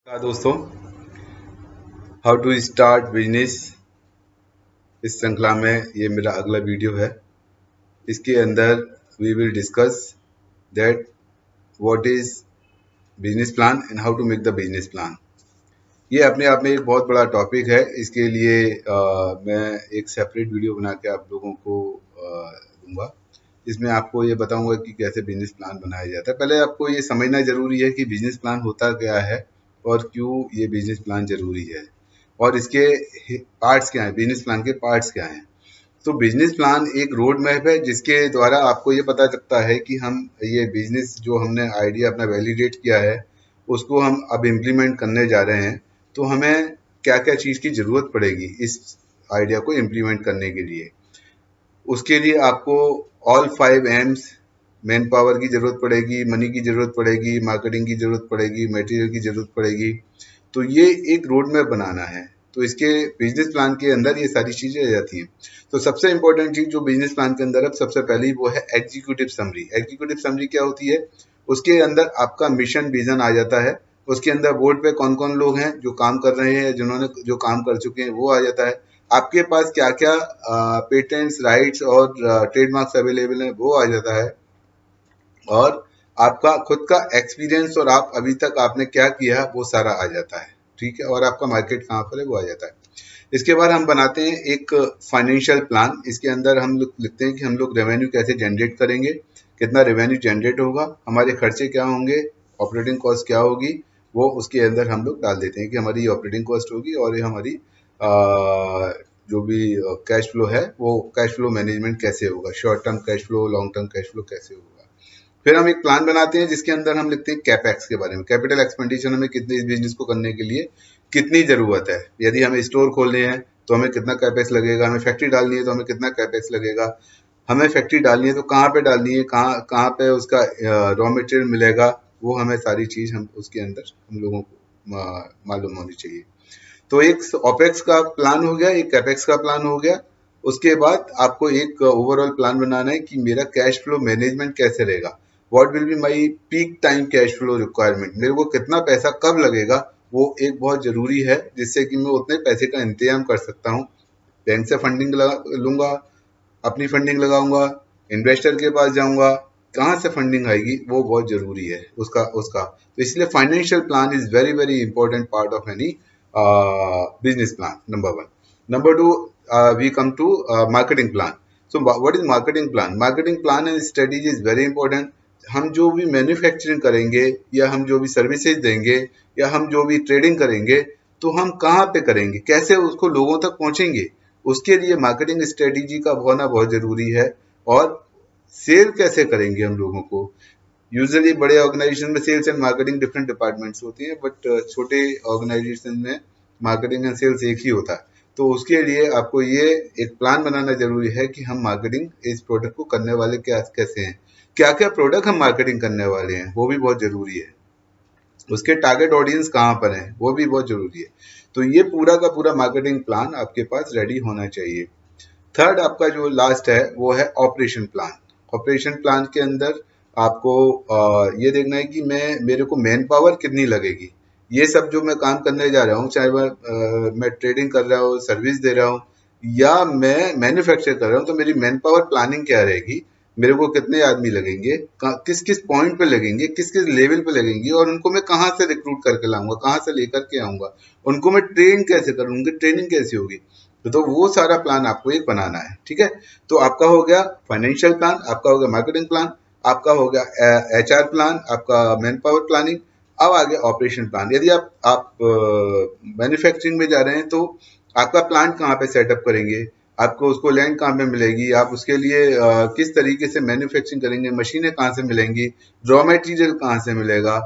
दोस्तों, how to start business इस श्रृंखला में ये मेरा अगला वीडियो है। इसके अंदर we will discuss that what is business plan and how to make the business plan. ये अपने आप में एक बहुत बड़ा टॉपिक है। इसके लिए मैं एक सेपरेट वीडियो बना के आप लोगों को दूंगा। इसमें आपको ये बताऊंगा कि कैसे बिजनेस प्लान बनाया जाता है। पहले आपको ये समझना जरूरी है कि बिजनेस प्लान होता क्या है और क्यों ये बिजनेस प्लान जरूरी है और इसके पार्ट्स क्या हैं, बिजनेस प्लान के पार्ट्स क्या हैं। तो बिजनेस प्लान एक रोड मैप है जिसके द्वारा आपको ये पता चलता है कि हम ये बिजनेस जो हमने आइडिया अपना वैलिडेट किया है उसको हम अब इम्प्लीमेंट करने जा रहे हैं। तो हमें क्या क्या चीज़ की ज़रूरत पड़ेगी इस आइडिया को इम्प्लीमेंट करने के लिए। उसके लिए आपको ऑल 5 M's, मैन पावर की ज़रूरत पड़ेगी, मनी की ज़रूरत पड़ेगी, मार्केटिंग की ज़रूरत पड़ेगी, मटेरियल की ज़रूरत पड़ेगी। तो ये एक रोड मैप बनाना है। तो इसके बिजनेस प्लान के अंदर ये सारी चीज़ें आ जाती हैं। तो सबसे इंपॉर्टेंट चीज़ जो बिजनेस प्लान के अंदर अब सबसे पहली वो है एग्जीक्यूटिव समरी। एग्जीक्यूटिव समरी क्या होती है? उसके अंदर आपका मिशन विजन आ जाता है। उसके अंदर बोर्ड पे कौन कौन लोग हैं जो काम कर रहे हैं, जिन्होंने जो काम कर चुके हैं वो आ जाता है। आपके पास क्या क्या पेटेंट्स, राइट्स और ट्रेडमार्क्स अवेलेबल हैं वो आ जाता है। और आपका खुद का एक्सपीरियंस और आप अभी तक आपने क्या किया वो सारा आ जाता है। ठीक है, और आपका मार्केट कहाँ पर है वो आ जाता है। इसके बाद हम बनाते हैं एक फाइनेंशियल प्लान। इसके अंदर हम लोग लिखते हैं कि हम लोग रेवेन्यू कैसे जनरेट करेंगे, कितना रेवेन्यू जनरेट होगा, हमारे खर्चे क्या होंगे, ऑपरेटिंग कॉस्ट क्या होगी, वो उसके अंदर हम लोग डाल देते हैं कि हमारी ऑपरेटिंग कॉस्ट होगी और ये हमारी जो भी कैश फ्लो है वो कैश फ्लो मैनेजमेंट कैसे होगा, short term cash flow, long term cash flow कैसे होगा। फिर हम एक प्लान बनाते हैं जिसके अंदर हम लिखते हैं कैपेक्स के बारे में, कैपिटल एक्सपेंडिचर हमें कितनी इस बिजनेस को करने के लिए कितनी जरूरत है। यदि हमें स्टोर खोलने हैं तो हमें कितना कैपेक्स लगेगा, हमें फैक्ट्री डालनी है तो हमें कितना कैपेक्स लगेगा, हमें फैक्ट्री डालनी है तो कहाँ पे डालनी है, कहाँ कहाँ पे उसका रॉ मटेरियल मिलेगा, वो हमें सारी चीज हम उसके अंदर हम लोगों को मालूम होनी चाहिए। तो एक ओपेक्स का प्लान हो गया, एक कैपेक्स का प्लान हो गया। उसके बाद आपको एक ओवरऑल प्लान बनाना है कि मेरा कैश फ्लो मैनेजमेंट कैसे रहेगा। What will be my peak time cash flow requirement, मेरे को कितना पैसा कब लगेगा वो एक बहुत जरूरी है, जिससे कि मैं उतने पैसे का इंतजाम कर सकता हूँ। बैंक से फंडिंग लूंगा, अपनी फंडिंग लगाऊंगा, इन्वेस्टर के पास जाऊंगा, कहाँ से फंडिंग आएगी वो बहुत जरूरी है उसका उसका तो इसलिए financial plan is very very important part of any business plan, number one. Number two, we come to marketing plan. So what is marketing plan? Marketing plan and strategy is very important. हम जो भी manufacturing करेंगे या हम जो भी services देंगे या हम जो भी ट्रेडिंग करेंगे तो हम कहाँ पे करेंगे, कैसे उसको लोगों तक पहुंचेंगे, उसके लिए मार्केटिंग स्ट्रेटेजी का होना बहुत जरूरी है। और सेल कैसे करेंगे हम लोगों को। यूजुअली बड़े ऑर्गेनाइजेशन में sales and marketing different departments होती हैं, बट छोटे ऑर्गेनाइजेशन में मार्केटिंग एंड सेल्स एक ही होता है। तो उसके लिए आपको ये एक प्लान बनाना जरूरी है कि हम मार्केटिंग इस प्रोडक्ट को करने वाले क्या कैसे हैं, क्या क्या प्रोडक्ट हम मार्केटिंग करने वाले हैं वो भी बहुत जरूरी है। उसके टारगेट ऑडियंस कहाँ पर है वो भी बहुत जरूरी है। तो ये पूरा का पूरा मार्केटिंग प्लान आपके पास रेडी होना चाहिए। थर्ड आपका जो लास्ट है वो है ऑपरेशन प्लान। ऑपरेशन प्लान के अंदर आपको ये देखना है कि मेरे को मैन पावर कितनी लगेगी। ये सब जो मैं काम करने जा रहा हूँ, चाहे मैं ट्रेडिंग कर रहा हूँ, सर्विस दे रहा हूँ या मैं मैन्युफैक्चर कर रहा हूँ, तो मेरी मैन पावर प्लानिंग क्या रहेगी, मेरे को कितने आदमी लगेंगे, किस किस पॉइंट पे लगेंगे, किस किस लेवल पे लगेंगे, और उनको मैं कहाँ से रिक्रूट करके लाऊंगा, कहाँ से लेकर के आऊंगा, उनको मैं ट्रेन कैसे करूंगी, ट्रेनिंग कैसी होगी। तो वो सारा प्लान आपको एक बनाना है। ठीक है, तो आपका हो गया फाइनेंशियल प्लान, आपका हो गया मार्केटिंग प्लान, आपका हो गया एचआर प्लान, आपका मैन पावर प्लानिंग। अब आ गया ऑपरेशन प्लान। यदि आप मैन्युफैक्चरिंग में जा रहे हैं तो आपका प्लांट कहाँ पे सेटअप करेंगे, आपको उसको लैंड कहाँ पे मिलेगी, आप उसके लिए किस तरीके से मैन्युफैक्चरिंग करेंगे, मशीनें कहाँ से मिलेंगी, रॉ मटेरियल कहाँ से मिलेगा,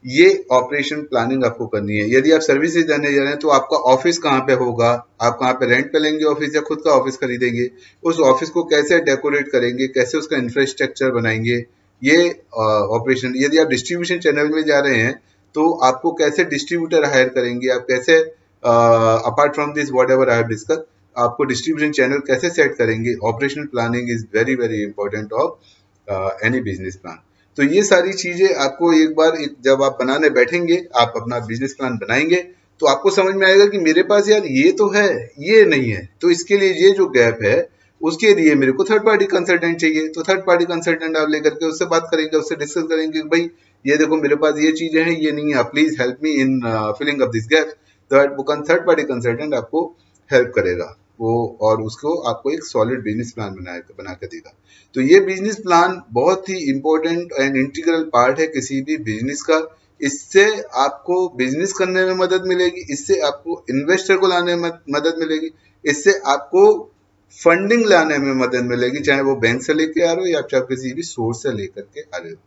ये ऑपरेशन प्लानिंग आपको करनी है। यदि आप सर्विसेज देने जा रहे हैं तो आपका ऑफिस कहाँ पे होगा, आप कहाँ पे रेंट पे लेंगे ऑफिस या खुद का ऑफिस खरीदेंगे, उस ऑफिस को कैसे डेकोरेट करेंगे, कैसे उसका इंफ्रास्ट्रक्चर बनाएंगे, ये ऑपरेशन। यदि आप डिस्ट्रीब्यूशन चैनल में जा रहे हैं तो आपको कैसे डिस्ट्रीब्यूटर हायर करेंगे, आप कैसे apart from this what ever I have discuss, आपको डिस्ट्रीब्यूशन चैनल कैसे सेट करेंगे। Operational planning is very very important of any business plan. तो ये सारी चीजें आपको एक बार जब आप बनाने बैठेंगे, आप अपना बिजनेस प्लान बनाएंगे, तो आपको समझ में आएगा कि मेरे पास यार ये तो है, ये नहीं है, तो इसके लिए ये जो गैप है उसके लिए मेरे को थर्ड पार्टी कंसल्टेंट चाहिए। तो थर्ड पार्टी कंसल्टेंट आप लेकर के उससे बात करेंगे, उससे डिस्कस करेंगे कि भाई ये देखो मेरे पास ये चीजें हैं, ये नहीं है, please help me in filling up this gap. वो थर्ड पार्टी कंसल्टेंट आपको हेल्प करेगा वो, और उसको आपको एक सॉलिड बिजनेस प्लान बना के देगा। तो ये बिजनेस प्लान बहुत ही इंपॉर्टेंट एंड इंटीग्रल पार्ट है किसी भी बिजनेस का। इससे आपको बिजनेस करने में मदद मिलेगी, इससे आपको इन्वेस्टर को लाने में मदद मिलेगी, इससे आपको फंडिंग लाने में मदद मिलेगी, चाहे वो बैंक से लेके आ रहे हो या चाहे किसी भी सोर्स से लेकर के आ रहे हो।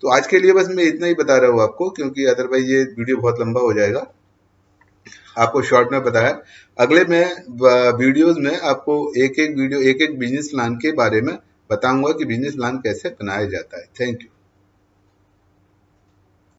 तो आज के लिए बस मैं इतना ही बता रहा हूँ आपको, क्योंकि अदरवाइज ये वीडियो बहुत लंबा हो जाएगा। आपको शॉर्ट में बताया, अगले में वीडियोस में आपको एक एक बिजनेस प्लान के बारे में बताऊंगा कि बिजनेस प्लान कैसे बनाया जाता है। Thank you.